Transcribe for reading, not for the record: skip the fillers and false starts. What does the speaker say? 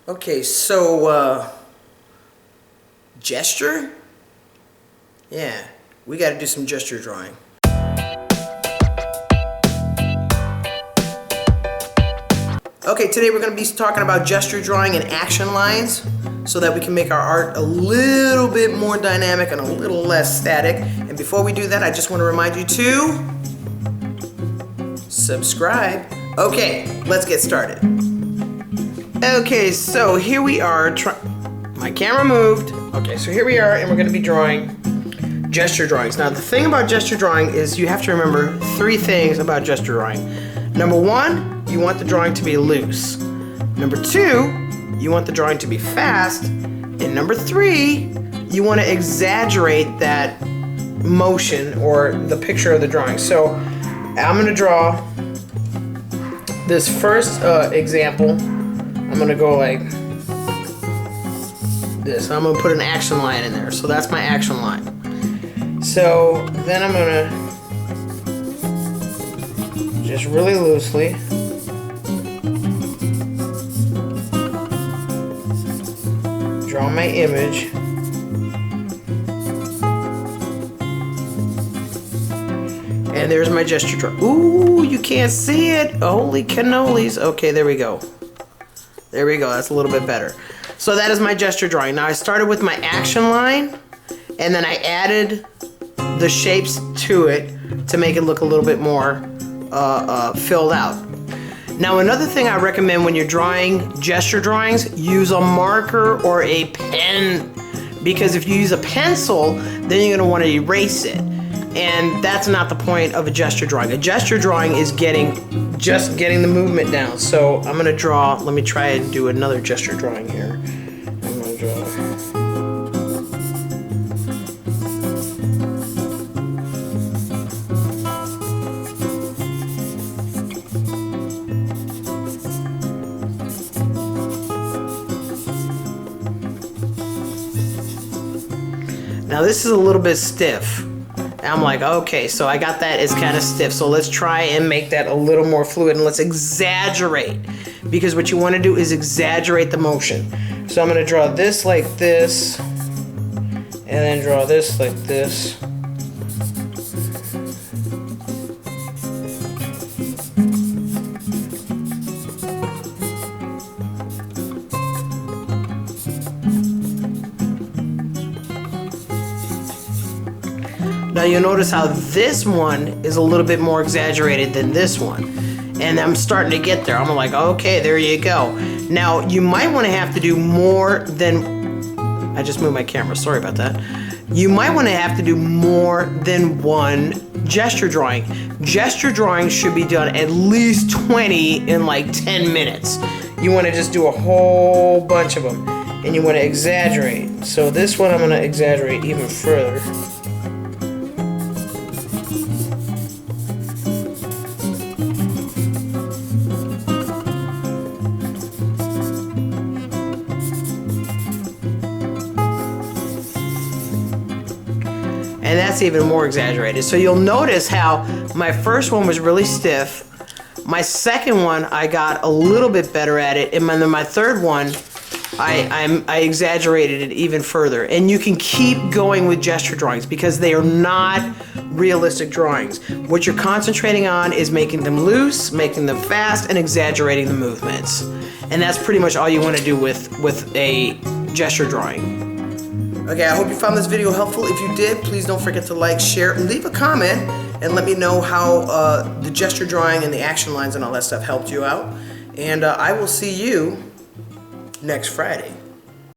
Okay, so, gesture? Yeah, we gotta do some gesture drawing. Okay, today we're gonna be talking about gesture drawing and action lines so that we can make our art a little bit more dynamic and a little less static. And before we do that, I just wanna remind you to subscribe. Okay, let's get started. Okay, so here we are. My camera moved. Okay, so here we are, and we're going to be drawing gesture drawings. Now, the thing about gesture drawing is you have to remember 3 things about gesture drawing. Number 1, you want the drawing to be loose. Number 2, you want the drawing to be fast. And number 3, you want to exaggerate that motion or the picture of the drawing. So I'm going to draw this first example. I'm gonna go like this. I'm gonna put an action line in there. So that's my action line. So then I'm gonna just really loosely draw my image. And there's my gesture draw. Ooh, you can't see it. Holy cannolis. Okay, there we go. There we go, that's a little bit better. So that is my gesture drawing. Now I started with my action line, and then I added the shapes to it to make it look a little bit more filled out. Now another thing I recommend when you're drawing gesture drawings, use a marker or a pen. Because if you use a pencil, then you're gonna wanna erase it. And that's not the point of a gesture drawing. A gesture drawing is just getting the movement down. So I'm gonna draw, let me try and do another gesture drawing here. I'm gonna draw. Now this is a little bit stiff. I'm like, okay, so I got that, it's kind of stiff. So let's try and make that a little more fluid, and let's exaggerate. Because what you want to do is exaggerate the motion. So I'm going to draw this like this, and then draw this like this. Now you'll notice how this one is a little bit more exaggerated than this one. And I'm starting to get there. I'm like, okay, there you go. Now you might want to have to do more than, I just moved my camera, sorry about that. You might want to have to do more than one gesture drawing. Gesture drawing should be done at least 20 in like 10 minutes. You want to just do a whole bunch of them. And you want to exaggerate. So this one I'm going to exaggerate even further. And that's even more exaggerated. So you'll notice how my first one was really stiff. My second one, I got a little bit better at it. And then my third one, I exaggerated it even further. And you can keep going with gesture drawings because they are not realistic drawings. What you're concentrating on is making them loose, making them fast, and exaggerating the movements. And that's pretty much all you want to do with a gesture drawing. Okay, I hope you found this video helpful. If you did, please don't forget to like, share, leave a comment, and let me know how the gesture drawing and the action lines and all that stuff helped you out. And I will see you next Friday.